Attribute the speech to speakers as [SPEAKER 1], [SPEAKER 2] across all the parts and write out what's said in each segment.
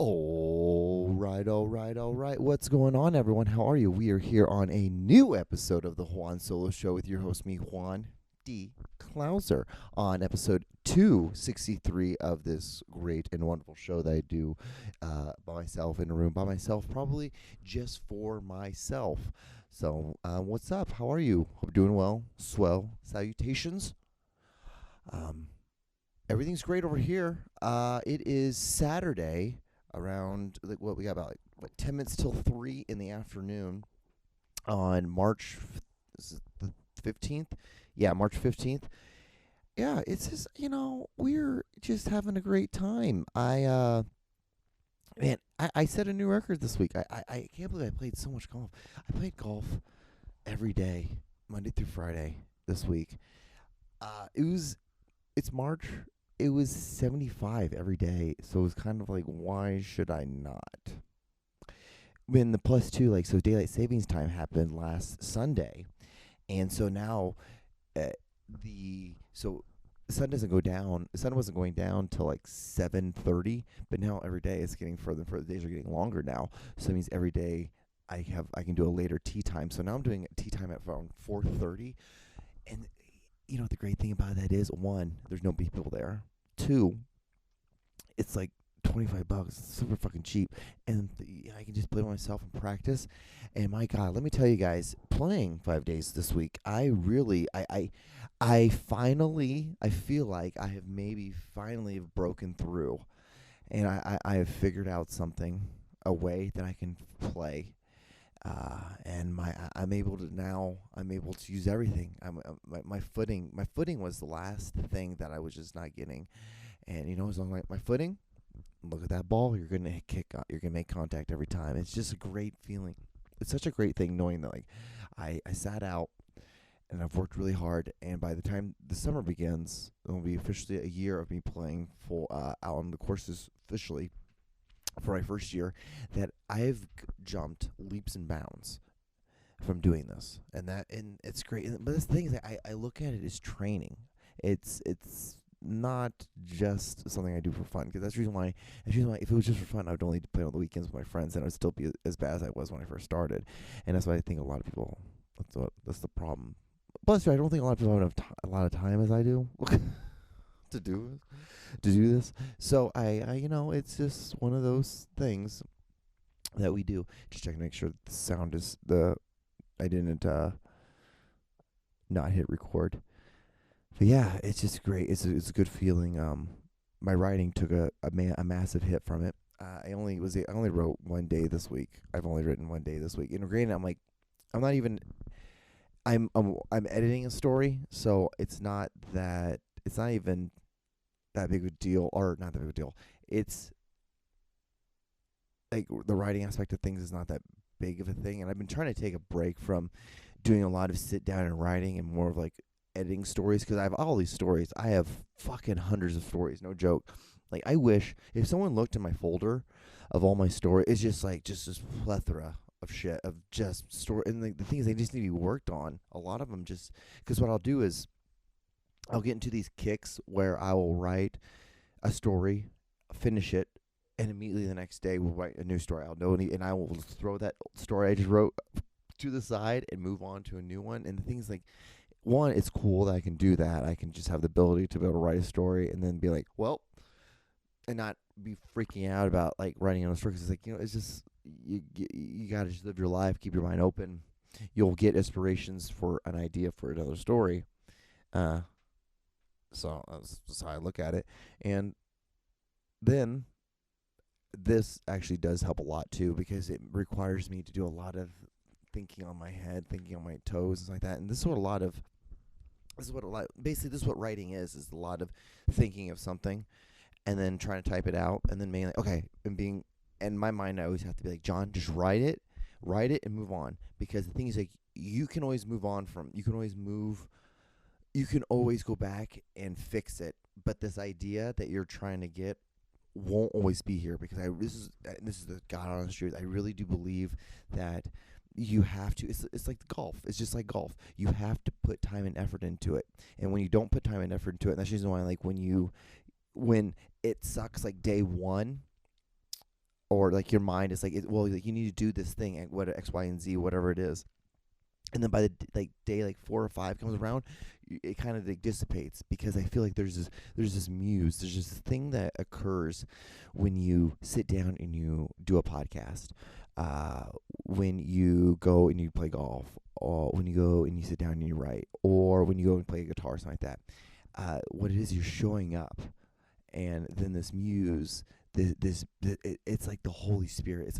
[SPEAKER 1] All right. What's going on, everyone? How are you? We are here on a new episode of the Juan Solo Show with your host, me, Juan D. Klauser, on episode 263 of this great and wonderful show that I do by myself in a room by myself, probably just for myself. So, what's up? How are you? Hope you're doing well. Swell. Salutations. Um, Everything's great over here. It is Saturday around like what we got about like what 10 minutes till 3 in the afternoon on is it the 15th. Yeah, March 15th. Yeah, it's just we're just having a great time. I set a new record this week. I can't believe I played so much golf. I played golf every day, Monday through Friday this week. It's March. It was 75 every day, so it was kind of like, why should I not? When the plus two, like, so daylight savings time happened last Sunday, and so now uh, so the sun doesn't go down. The sun wasn't going down till like 7:30, but now every day it's getting further and further. The days are getting longer now, so it means every day I can do a later tea time. So now I'm doing tea time at around 4:30, and the great thing about that is, one, there's no people there. Two, it's like $25. It's super fucking cheap, and I can just play by myself and practice. And my God, let me tell you guys, playing 5 days this week, I really, I finally, I feel like I have maybe finally broken through, and I have figured out something, a way that I can play. And I'm able to now. I'm able to use everything. My footing was the last thing that I was just not getting, and as long as my footing, look at that ball. You're gonna You're gonna make contact every time. It's just a great feeling. It's such a great thing knowing that, like, I sat out and I've worked really hard, and by the time the summer begins, it will be officially a year of me playing full out on the courses officially for my first year, that I've jumped leaps and bounds from doing this, and it's great. But the thing is, that I look at it as training. It's not just something I do for fun, because that's the reason why. If it was just for fun, I would only play on the weekends with my friends, and I would still be as bad as I was when I first started. And that's why I think a lot of people. That's the problem. Plus, I don't think a lot of people have a lot of time as I do to do this. So it's just one of those things that we do. Just checking to make sure the sound is I didn't not hit record. But yeah, it's just great. It's a good feeling. My writing took a massive hit from it. I only wrote 1 day this week. I've only written 1 day this week. And granted, I'm not even. I'm editing a story, so it's not even that big of a deal, or not that big of a deal. It's like the writing aspect of things is not that big of a thing, and I've been trying to take a break from doing a lot of sit down and writing, and more of like editing stories, because I have all these stories. I have fucking hundreds of stories, no joke. Like, I wish if someone looked in my folder of all my stories, it's just like just this plethora of shit of just story, and the thing is, they just need to be worked on. A lot of them just because what I'll do is I'll get into these kicks where I will write a story, finish it, and immediately the next day we'll write a new story. And I will throw that story I just wrote to the side and move on to a new one. And the thing is, like, one, it's cool that I can do that. I can just have the ability to be able to write a story and then be like, well, and not be freaking out about like writing on a story, because it's like, it's just you gotta just live your life, keep your mind open. You'll get inspirations for an idea for another story. So that's how I look at it. And then this actually does help a lot too, because it requires me to do a lot of thinking on my head, thinking on my toes, and like that. And this is what writing is a lot of thinking of something and then trying to type it out, and then mainly and my mind, I always have to be like, John, just write it and move on. Because the thing is, like, you can always go back and fix it, but this idea that you're trying to get won't always be here, because this is the God honest truth. I really do believe that you have to. It's like golf. It's just like golf. You have to put time and effort into it, and when you don't put time and effort into it, and that's the reason why, like, when it sucks, like day one, or like your mind is like, well, like you need to do this thing at what X, Y, and Z, whatever it is. And then by the like day like 4 or 5 comes around, it kind of like dissipates, because I feel like there's this muse, there's this thing that occurs when you sit down and you do a podcast, uh, when you go and you play golf, or when you go and you sit down and you write, or when you go and play a guitar or something like that. What it is, you're showing up, and then this muse, it's like the Holy Spirit. It's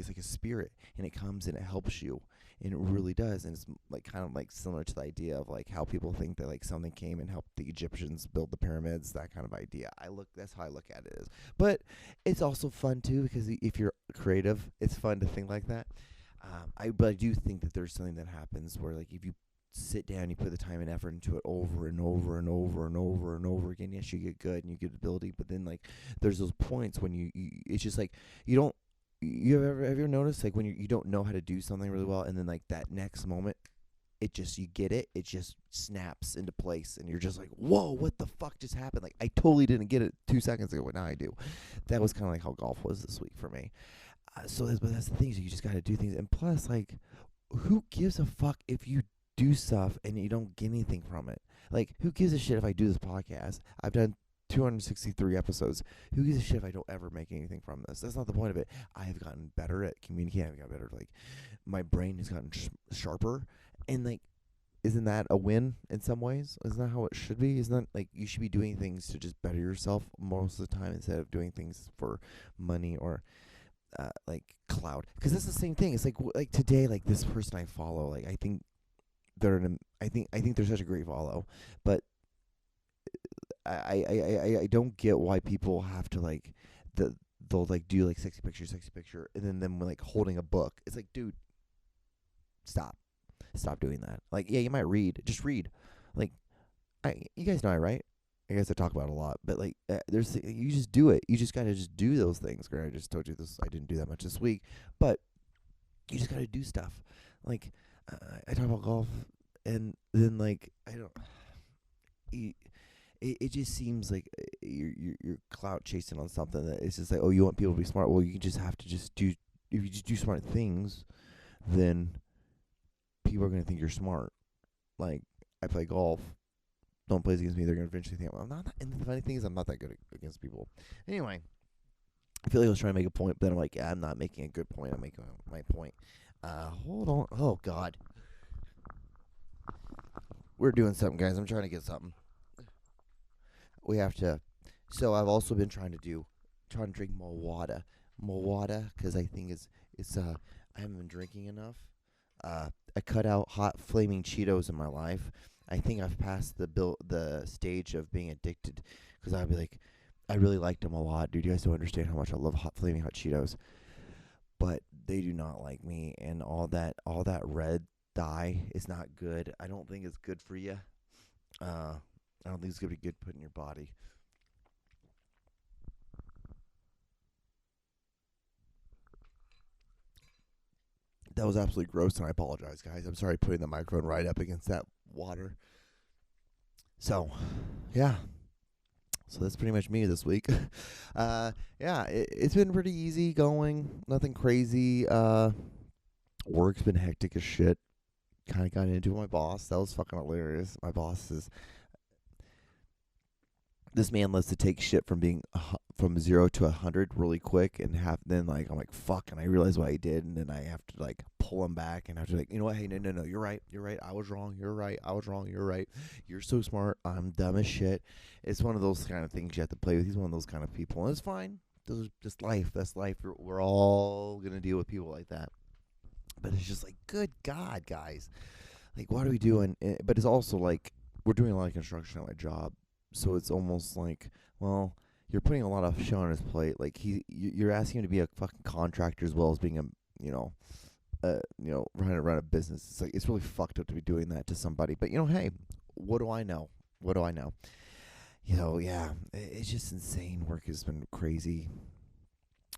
[SPEAKER 1] like a spirit, and it comes and it helps you, and it really does. And it's like kind of like similar to the idea of like how people think that like something came and helped the Egyptians build the pyramids, that kind of idea. That's how I look at it is. But it's also fun too, because if you're creative, it's fun to think like that. But I do think that there's something that happens where like if you sit down, you put the time and effort into it over and over and over and over and over again. Yes, you get good and you get ability, but then like there's those points when you it's just like you don't. Have you ever noticed like when you don't know how to do something really well, and then like that next moment, you get it, it just snaps into place, and you're just like, whoa, what the fuck just happened? Like I totally didn't get it 2 seconds ago, but now I do. That was kind of like how golf was this week for me. But that's the thing, so you just got to do things, and plus like, who gives a fuck if you do stuff and you don't get anything from it? Like, who gives a shit if I do this podcast? I've done 263 episodes. Who gives a shit if I don't ever make anything from this? That's not the point of it. I have gotten better at communicating. I've gotten better. Like, my brain has gotten sharper. And, like, isn't that a win in some ways? Isn't that how it should be? Isn't that, like, you should be doing things to just better yourself most of the time, instead of doing things for money or, like, clout? Because that's the same thing. It's like today, like, this person I follow, like, I think I think they're such a great follow, but I don't get why people have to like they'll like do like sexy picture, and then them like holding a book. It's like, dude, stop doing that. Like, yeah, you might read, just read. Like, you guys know I write. I guess I talk about it a lot, but like, you just do it. You just gotta just do those things. I just told you this. I didn't do that much this week, but you just gotta do stuff. Like, I talk about golf, and then like I don't. It just seems like you're clout chasing on something that it's just like, oh, you want people to be smart. Well, you just have to just do. If you just do smart things, then people are gonna think you're smart. Like, I play golf. Don't play against me. They're gonna eventually think, well, I'm not. And the funny thing is, I'm not that good against people. Anyway, I feel like I was trying to make a point, but then I'm like, yeah, I'm not making a good point. I'm making my point. Hold on. Oh God, we're doing something, guys. I'm trying to get something. We have to. So I've also been trying to drink more water, because I think I haven't been drinking enough. I cut out hot flaming Cheetos in my life. I think I've passed the stage of being addicted, because I'd be like, I really liked them a lot, dude. You guys don't understand how much I love flaming hot Cheetos, but they do not like me, and all that red dye is not good. I don't think it's good for you. I don't think it's gonna be good put in your body. That was absolutely gross, and I apologize, guys. I'm sorry putting the microphone right up against that water. So, yeah. So that's pretty much me this week. Yeah, it's been pretty easy going. Nothing crazy. Work's been hectic as shit. Kind of got into my boss. That was fucking hilarious. My boss is this man loves to take shit from being from 0 to 100 really quick, and then like I'm like, fuck, and I realize what I did, and then I have to like pull him back, and I have to like, you know what, hey, no, you're right, I was wrong, you're right, I was wrong, you're right, you're so smart, I'm dumb as shit. It's one of those kind of things you have to play with. He's one of those kind of people, and it's fine. Those are just life. That's life. We're all gonna deal with people like that. But it's just like, good God, guys, like, what are we doing? But it's also like we're doing a lot of construction at my job, so it's almost like, well, you're putting a lot of shit on his plate. Like, you're asking him to be a fucking contractor as well as being a, trying to run a business. It's like, it's really fucked up to be doing that to somebody. But hey, what do I know? What do I know? Yeah, it's just insane. Work has been crazy,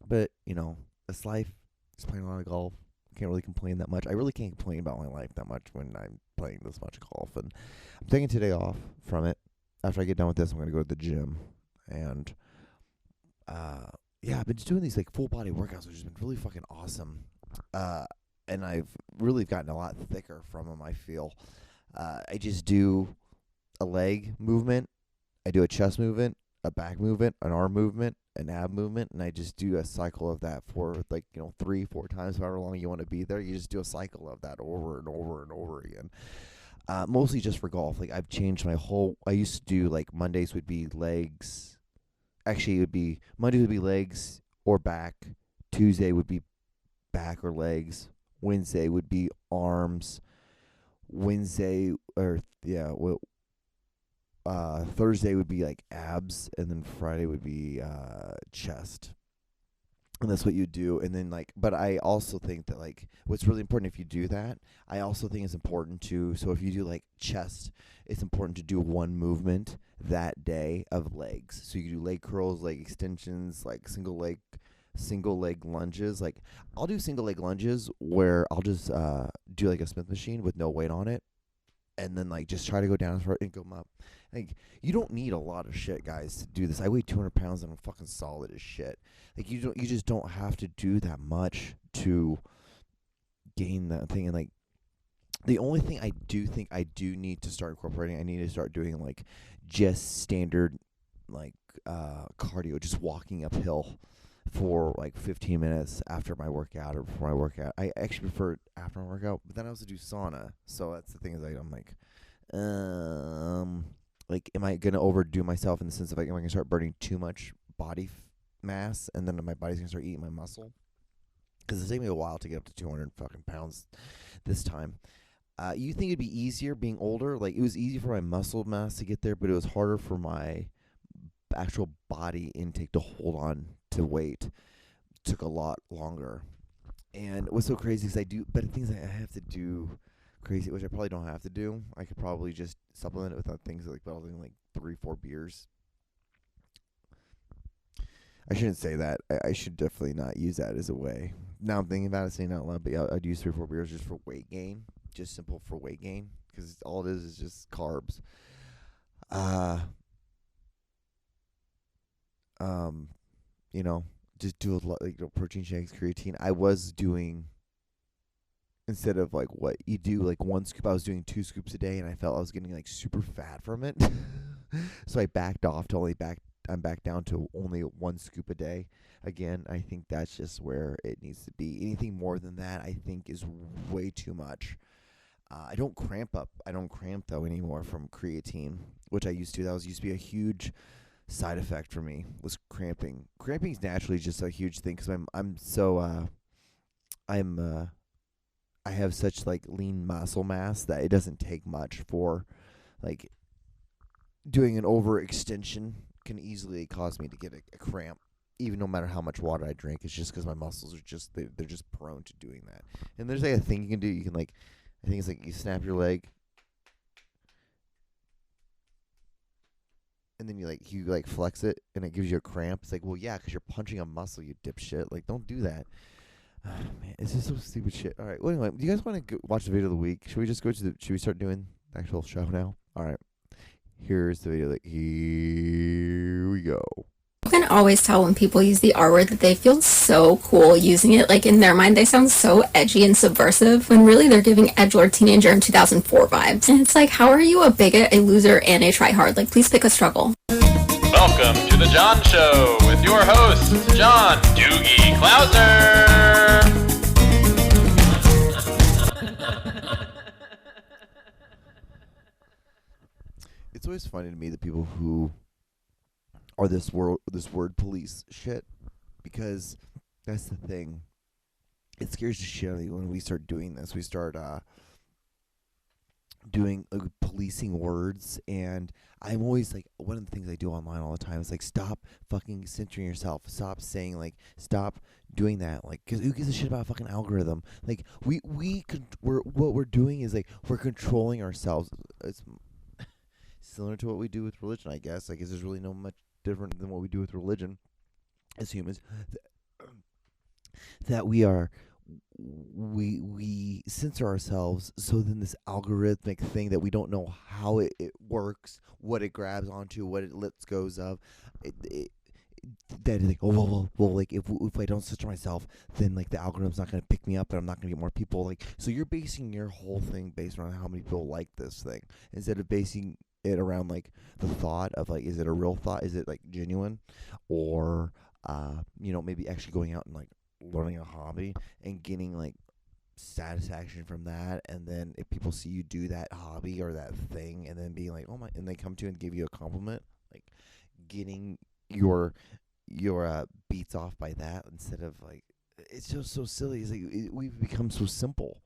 [SPEAKER 1] but it's life. Just playing a lot of golf. Can't really complain that much. I really can't complain about my life that much when I'm playing this much golf. And I'm taking today off from it. After I get done with this, I'm going to go to the gym. And yeah, I've been just doing these like full body workouts, which has been really fucking awesome. Uh, and I've really gotten a lot thicker from them. I feel. I just do a leg movement, I do a chest movement, a back movement, an arm movement, an ab movement, and I just do a cycle of that for like 3-4 times, however long you want to be there. You just do a cycle of that over and over and over again. Mostly just for golf. Like I've changed my whole. I used to do like Mondays would be legs. Actually, it would be Monday would be legs or back. Tuesday would be back or legs. Wednesday would be arms. Wednesday or yeah, well, Thursday would be like abs, and then Friday would be chest. And that's what you do. And then like, but I also think that like what's really important if you do that, I also think it's important to, so if you do like chest, it's important to do one movement that day of legs. So you can do leg curls, leg extensions, like single leg lunges. Like I'll do single leg lunges where I'll just do like a Smith machine with no weight on it, and then like just try to go down as far and go up. Like you don't need a lot of shit, guys, to do this. I weigh 200 pounds and I'm fucking solid as shit. Like you just don't have to do that much to gain that thing. And like the only thing I do think I do need to start incorporating, I need to start doing like just standard like cardio, just walking uphill for like 15 minutes after my workout or before my workout. I actually prefer after my workout, but then I also do sauna. So that's the thing is I'm like, am I gonna overdo myself in the sense of like, am I gonna start burning too much body mass and then my body's gonna start eating my muscle? Because it's taking me a while to get up to 200 fucking pounds this time. You think it'd be easier being older? Like it was easy for my muscle mass to get there, but it was harder for my actual body intake to hold on to weight. It took a lot longer. And what's so crazy is I do, but the things I have to do crazy, which I probably don't have to do. I could probably just supplement it with things like building like 3-4 beers. I shouldn't say that. I should definitely not use that as a way. Now I'm thinking about it, saying it out loud, but yeah, I'd use 3-4 beers just for weight gain. Just simple for weight gain. Because all it is just carbs. Just do a lot, like protein shakes, creatine. I was doing, instead of like what you do, like 1 scoop, I was doing 2 scoops a day, and I felt I was getting like super fat from it. So I backed off to I'm back down to only 1 scoop a day. Again, I think that's just where it needs to be. Anything more than that, I think, is way too much. I don't cramp though anymore from creatine, which I used to. That used to be a huge side effect for me, was cramping. Cramping is naturally just a huge thing because I have such like lean muscle mass that it doesn't take much for like doing an overextension can easily cause me to get a cramp, even no matter how much water I drink. It's just because my muscles are just they're just prone to doing that. And there's like a thing you can do. You can like, I think it's like you snap your leg, and then you flex it, and it gives you a cramp. It's like, well, yeah, because you're punching a muscle, you dipshit. Like, don't do that. Oh, man, it's just so stupid shit. All right. Well, anyway, do you guys want to watch the video of the week? Should we just go to should we start doing the actual show now? All right. Here's the video. Here we go.
[SPEAKER 2] You can always tell when people use the R word that they feel so cool using it. Like in their mind, they sound so edgy and subversive when really they're giving edgelord teenager in 2004 vibes. And it's like, how are you a bigot, a loser, and a tryhard? Like, please pick a struggle.
[SPEAKER 3] Welcome to The John Show with your hosts, John Doogie Clouser.
[SPEAKER 1] It's always funny to me the people who are this word police shit, because that's the thing. It scares the shit out of you when we start doing this. We start doing policing words, and I'm always like, one of the things I do online all the time is like, stop fucking censoring yourself. Stop saying like, stop doing that. Like, because who gives a shit about a fucking algorithm? Like, what we're doing is like, we're controlling ourselves. It's similar to what we do with religion, I guess. I guess there's really no much different than what we do with religion as humans. That we censor ourselves, so then this algorithmic thing that we don't know how it works, what it grabs onto, what it lets goes of, that is like, oh well, like if I don't censor myself, then like the algorithm's not gonna pick me up, and I'm not gonna get more people. Like, so you're basing your whole thing based around how many people like this thing, instead of basing it around like the thought of like, is it a real thought? Is it like genuine, or maybe actually going out and like learning a hobby and getting like satisfaction from that, and then if people see you do that hobby or that thing, and then being like, oh my, and they come to you and give you a compliment, like getting your beats off by that, instead of like, it's just so silly. It's like we've become so simple,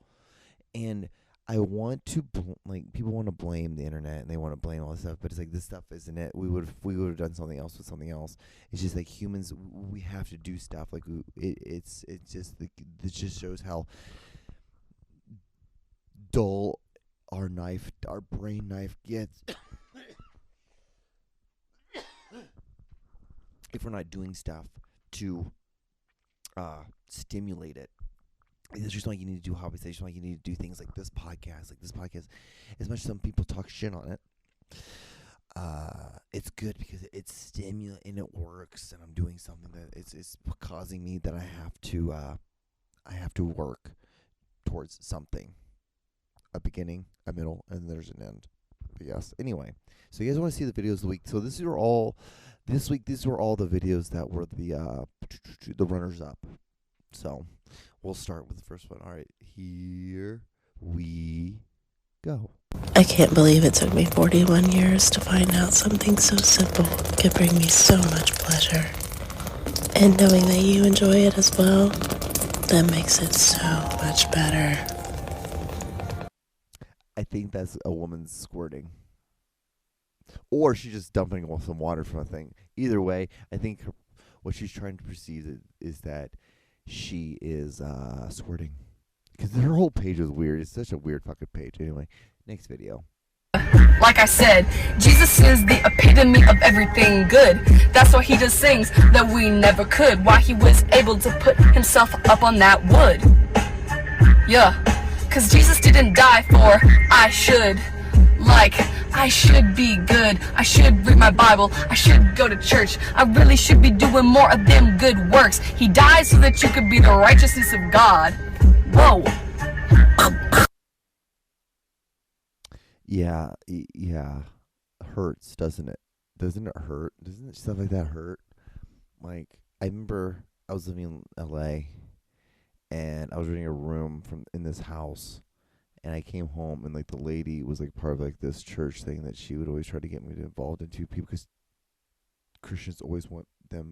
[SPEAKER 1] and I want to like, people want to blame the internet and they want to blame all this stuff, but it's like, this stuff isn't it. We would have done something else with something else. It's just like humans, we have to do stuff like it's just it just shows how dull our brain knife gets if we're not doing stuff to stimulate it. It's just like you need to do hobbies. It's just like you need to do things like this podcast. Like this podcast, as much as some people talk shit on it, it's good because it's stimulating and it works. And I'm doing something that it's causing me that I have to work towards something, a beginning, a middle, and there's an end. But yes. Anyway, so you guys want to see the videos of the week? So this were all the videos that were the runners up. So we'll start with the first one. All right, here we go.
[SPEAKER 4] I can't believe it took me 41 years to find out something so simple could bring me so much pleasure. And knowing that you enjoy it as well, that makes it so much better.
[SPEAKER 1] I think that's a woman squirting. Or she's just dumping some water from a thing. Either way, I think what she's trying to perceive is that she is squirting. Because her whole page is weird. It's such a weird fucking page. Anyway, next video.
[SPEAKER 5] Like I said, Jesus is the epitome of everything good. That's why he does things that we never could. Why he was able to put himself up on that wood. Yeah, cause Jesus didn't die for I should. Like, I should be good, I should read my Bible, I should go to church, I really should be doing more of them good works. He died so that you could be the righteousness of God. Whoa.
[SPEAKER 1] Yeah, hurts, doesn't it? Doesn't it hurt? Doesn't stuff like that hurt? Like, I remember I was living in LA, and I was renting a room in this house, and I came home, and like the lady was like part of like this church thing that she would always try to get me involved into, people, because Christians always want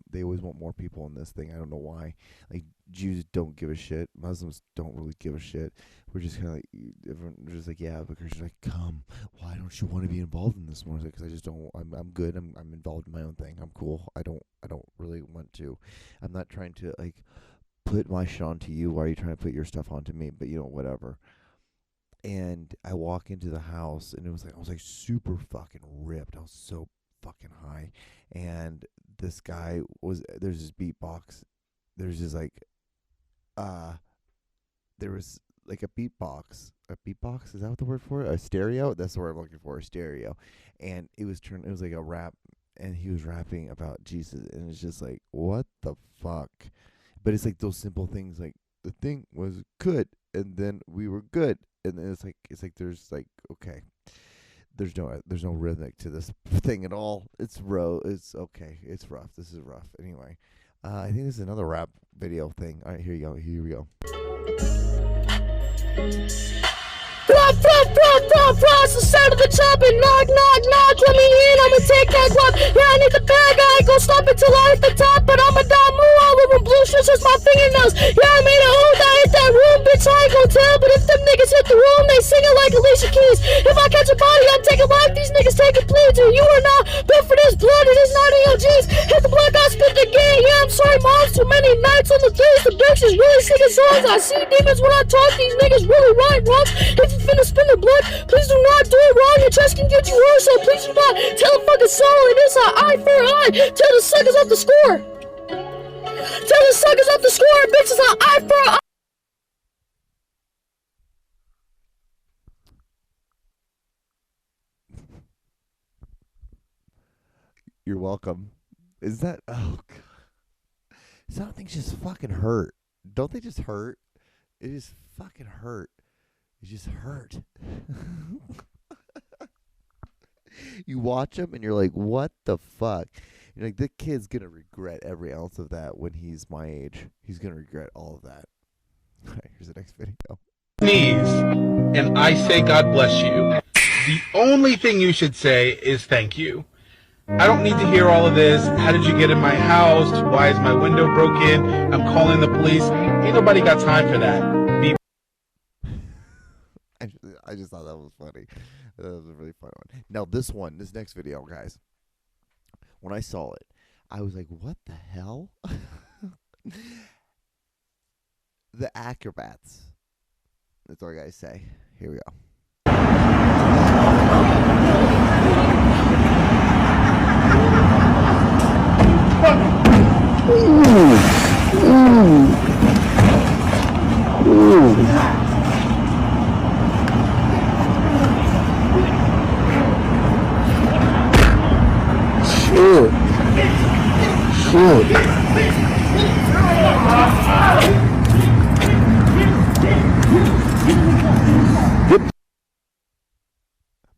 [SPEAKER 1] they always want more people in this thing. I don't know why. Like, Jews don't give a shit. Muslims don't really give a shit. We're just kind of like, everyone just like, yeah, but Christians like, come. Why don't you want to be involved in this more? Because I just don't. I'm good. I'm involved in my own thing. I'm cool. I don't really want to. I'm not trying to like put my shit onto you. Why are you trying to put your stuff onto me? But whatever. And I walk into the house, and I was like super fucking ripped. I was so fucking high, and this guy there's this beatbox. There's just like, there was like a beatbox. A beatbox, is that what the word for it? A stereo? That's the word I'm looking for. A stereo. And it was like a rap, and he was rapping about Jesus, and it's just like, what the fuck? But it's like those simple things, like the thing was good, and then we were good, and then it's like there's like, okay, there's no rhythmic to this thing at all. It's okay. It's rough. This is rough. Anyway, I think this is another rap video thing. All right, here you go. Here we go.
[SPEAKER 6] Cross the side of the top and knock, let me in, I'ma take that guap. Yeah, I need the bag, I ain't gon' stop until I hit the top, but I'ma die move all over blue shirts as my fingernails. Yeah, I made a hood, I hit that room, bitch, I ain't gon' tell, but if them niggas hit the room, they singing like Alicia Keys. If I catch a body, I'm taking life, these niggas taking pleas, and you are not built for this blood, it is not in your jeans. Hit the blood, I spit the game, yeah, I'm sorry, moms, too many nights on the threes, the bricks is really singing songs. I see demons when I talk, these niggas really right wrongs. If you finna spin the blood, please do not do it wrong. Your chest can get you worse, so please do not tell a fucking soul it is an eye for an eye. Tell the suckers off the score. Tell the suckers off the score, bitch, it's an eye for an eye.
[SPEAKER 1] You're welcome. Is that? Oh god. Some things just fucking hurt. Don't they just hurt? It just fucking hurt. It just hurt. You watch him and you're like, what the fuck? You're like, the kid's gonna regret every ounce of that when he's my age. He's gonna regret all of that. All right, here's the next video.
[SPEAKER 7] Knees, and I say God bless you. The only thing you should say is thank you. I don't need to hear all of this. How did you get in my house? Why is my window broken? I'm calling the police. Ain't nobody got time for that.
[SPEAKER 1] I just thought that was funny. That was a really funny one. Now this next video, guys, when I saw it, I was like, what the hell? The acrobats. That's all I gotta say. Here we go.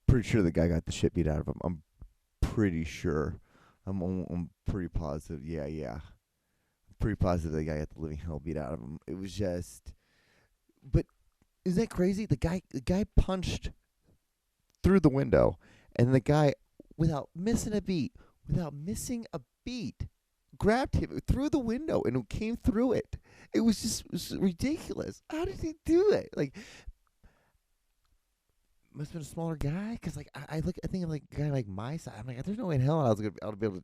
[SPEAKER 1] Pretty sure the guy got the shit beat out of him. I'm pretty sure. I'm pretty positive. Yeah. Pretty positive the guy got the living hell beat out of him. It was just, but isn't that crazy? The guy punched through the window, and the guy, without missing a beat, grabbed him through the window and came through it. It was ridiculous. How did he do it? Like, must have been a smaller guy, because like I think of like a guy like my size. I'm like, there's no way in hell I was gonna be able to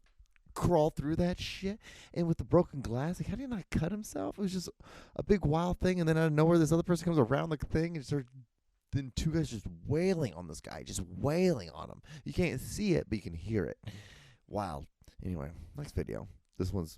[SPEAKER 1] crawl through that shit. And with the broken glass, like, how did he not cut himself? It was just a big wild thing, and then out of nowhere, this other person comes around the thing and then two guys just wailing on this guy, just wailing on him. You can't see it, but you can hear it. Wild. Anyway, next video. This one's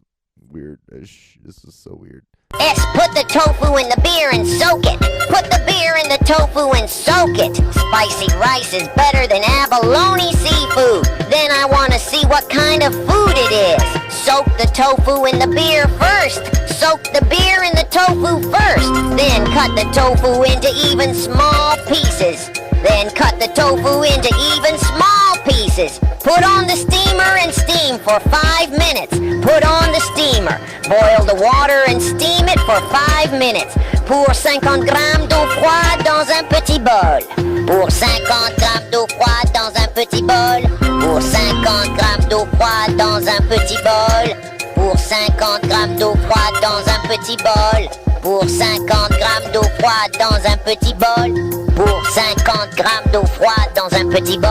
[SPEAKER 1] weird. This is so weird.
[SPEAKER 8] S, put the tofu in the beer and soak it. Put the beer in the tofu and soak it. Spicy rice is better than abalone seafood. Then I want to see what kind of food it is. Soak the tofu in the beer first. Soak the beer in the tofu first. Then cut the tofu into even small pieces. Then cut the tofu into even small pieces. Put on the steamer and steam for 5 minutes. Put on the steamer. Boil the water and steam it for 5 minutes. Pour 50 grammes d'eau froide dans un petit bol. Pour 50 grammes d'eau froide dans un petit bol. Pour 50 grammes d'eau froide dans un petit bol. Pour 50 grammes d'eau froide dans un petit bol. Pour 50 grammes d'eau froide dans un petit bol. Pour 50 grammes d'eau froide dans un petit bol.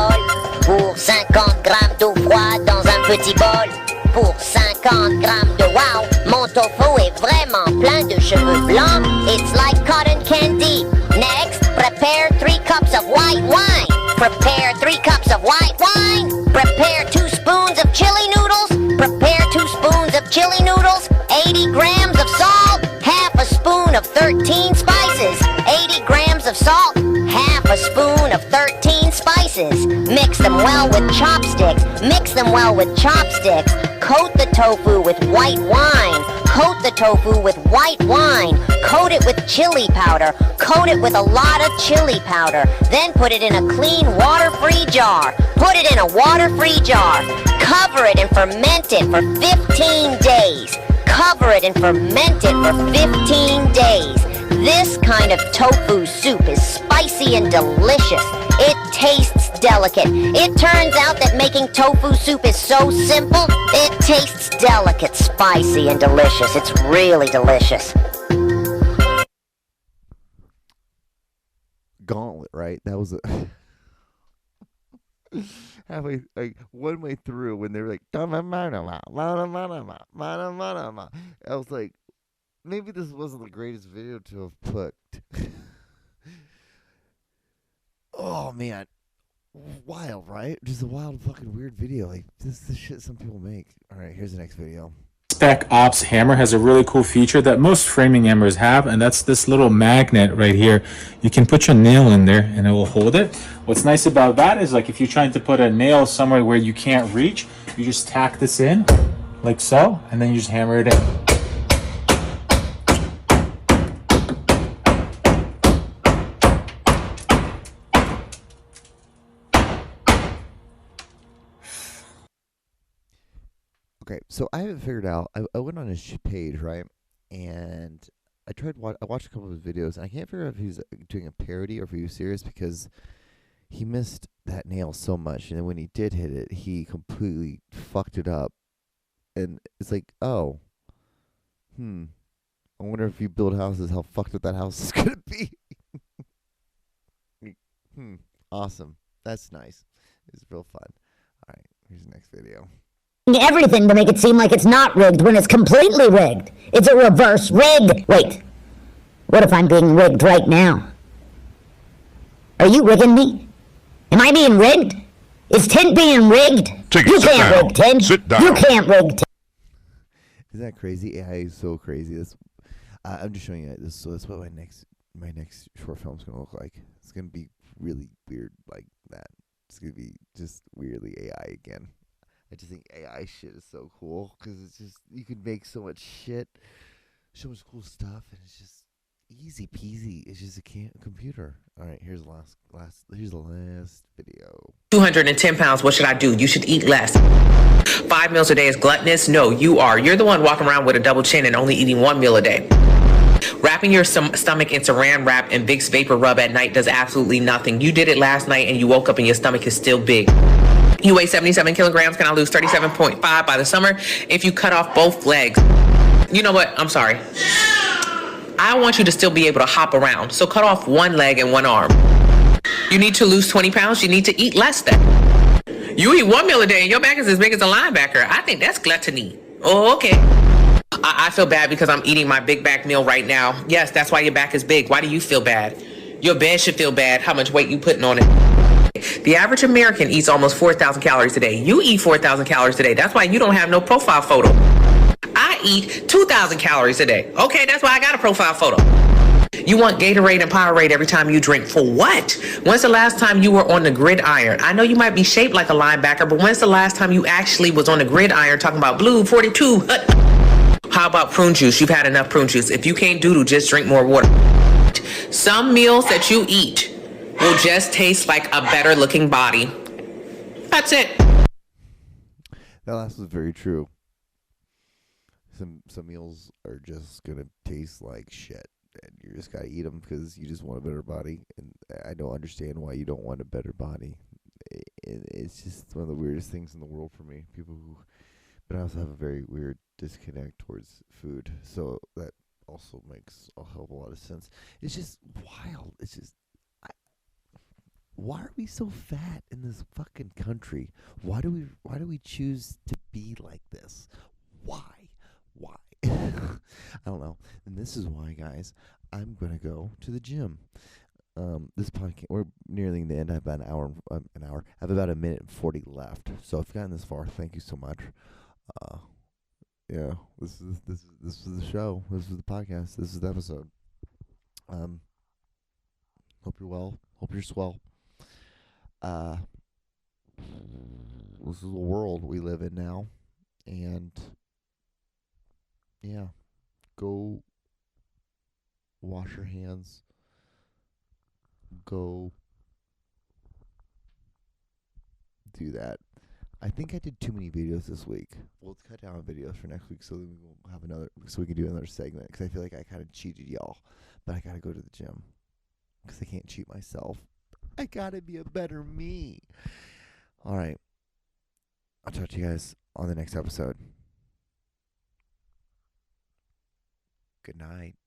[SPEAKER 8] Pour 50 grammes d'eau froide dans un petit bol. Pour 50 grammes de wow, mon tofu est vraiment plein de cheveux blancs. It's like cotton candy. Next, prepare 3 cups of white wine. Prepare 3 cups of white wine. Prepare 2 spoons of chili noodles. Prepare 2 spoons of chili noodles. 80 grams of salt. Half a spoon of 13 spices. 80 grams of salt. Half a spoon of 13 spices. Mix them well with chopsticks. Mix them well with chopsticks. Coat the tofu with white wine. Coat the tofu with white wine. Coat it with chili powder. Coat it with a lot of chili powder. Then put it in a clean water-free jar. Put it in a water-free jar. Cover it and ferment it for 15 days. Cover it and ferment it for 15 days. This kind of tofu soup is spicy and delicious. It tastes delicate. It turns out that making tofu soup is so simple. It tastes delicate, spicy, and delicious. It's really delicious.
[SPEAKER 1] Gauntlet, right? That was a halfway, like 1 way through, when they were like, I was like, maybe this wasn't the greatest video to have put. Oh man, wild, right? Just a wild, fucking weird video. Like, this is the shit some people make. All right, here's the next video.
[SPEAKER 9] Spec Ops hammer has a really cool feature that most framing hammers have, and that's this little magnet right here. You can put your nail in there and it will hold it. What's nice about that is, like, if you're trying to put a nail somewhere where you can't reach, you just tack this in like so, and then you just hammer it in.
[SPEAKER 1] Okay, so I haven't figured out. I went on his page, right, and I watched a couple of his videos, and I can't figure out if he was doing a parody or if he was serious because he missed that nail so much, and then when he did hit it, he completely fucked it up, and it's like, oh, I wonder if you build houses, how fucked up that house is gonna be. Awesome. That's nice. It's real fun. All right, here's the next video.
[SPEAKER 10] Everything to make it seem like it's not rigged when it's completely rigged. It's a reverse rig. Wait, what if I'm being rigged right now? Are you rigging me? Am I being rigged? Is Tint being rigged? You can't rig Tint.
[SPEAKER 11] Sit down.
[SPEAKER 10] You can't rig Tint.
[SPEAKER 1] Isn't that crazy? AI is so crazy. I'm just showing you this. So that's what my next short film's gonna look like. It's gonna be really weird like that. It's gonna be just weirdly AI again. I just think AI shit is so cool because it's just you can make so much shit, so much cool stuff, and it's just easy peasy. It's just a computer. All right, here's the last video.
[SPEAKER 12] 210 pounds, what should I do? You should eat less. 5 meals a day is gluttonous? No, you are. You're the one walking around with a double chin and only eating 1 meal a day. Wrapping your stomach in saran wrap and Vicks Vapor Rub at night does absolutely nothing. You did it last night and you woke up and your stomach is still big. You weigh 77 kilograms. Can I lose 37.5 by the summer if you cut off both legs? You know what? I'm sorry. I want you to still be able to hop around. So cut off 1 leg and 1 arm. You need to lose 20 pounds. You need to eat less then. You eat 1 meal a day and your back is as big as a linebacker. I think that's gluttony. Oh, okay. I feel bad because I'm eating my big back meal right now. Yes, that's why your back is big. Why do you feel bad? Your bed should feel bad how much weight you putting on it. The average American eats almost 4,000 calories a day. You eat 4,000 calories a day. That's why you don't have no profile photo. I eat 2,000 calories a day. Okay, that's why I got a profile photo. You want Gatorade and Powerade every time you drink. For what? When's the last time you were on the gridiron? I know you might be shaped like a linebacker, but when's the last time you actually was on the gridiron talking about blue 42? How about prune juice? You've had enough prune juice. If you can't doodle, just drink more water. Some meals that you eat will just taste like a better looking body. That's it.
[SPEAKER 1] That last was very true. Some meals are just gonna taste like shit, and you just gotta eat them because you just want a better body. And I don't understand why you don't want a better body. It's just one of the weirdest things in the world for me. People who, but I also have a very weird disconnect towards food, so that also makes a hell of a lot of sense. It's just wild. It's just, why are we so fat in this fucking country? Why do we choose to be like this? Why? I don't know. And this is why, guys, I'm gonna go to the gym. This podcast, we're nearing the end. I have about an hour. I have about 1:40 left. So if you've gotten this far, thank you so much. Yeah, this is the show. This is the podcast. This is the episode. Hope you're well. Hope you're swell. This is the world we live in now, and yeah, go wash your hands. Go do that. I think I did too many videos this week. We'll cut down on videos for next week so that we'll have so we can do another segment, because I feel like I kind of cheated y'all, but I gotta go to the gym because I can't cheat myself. I gotta be a better me. All right, I'll talk to you guys on the next episode. Good night.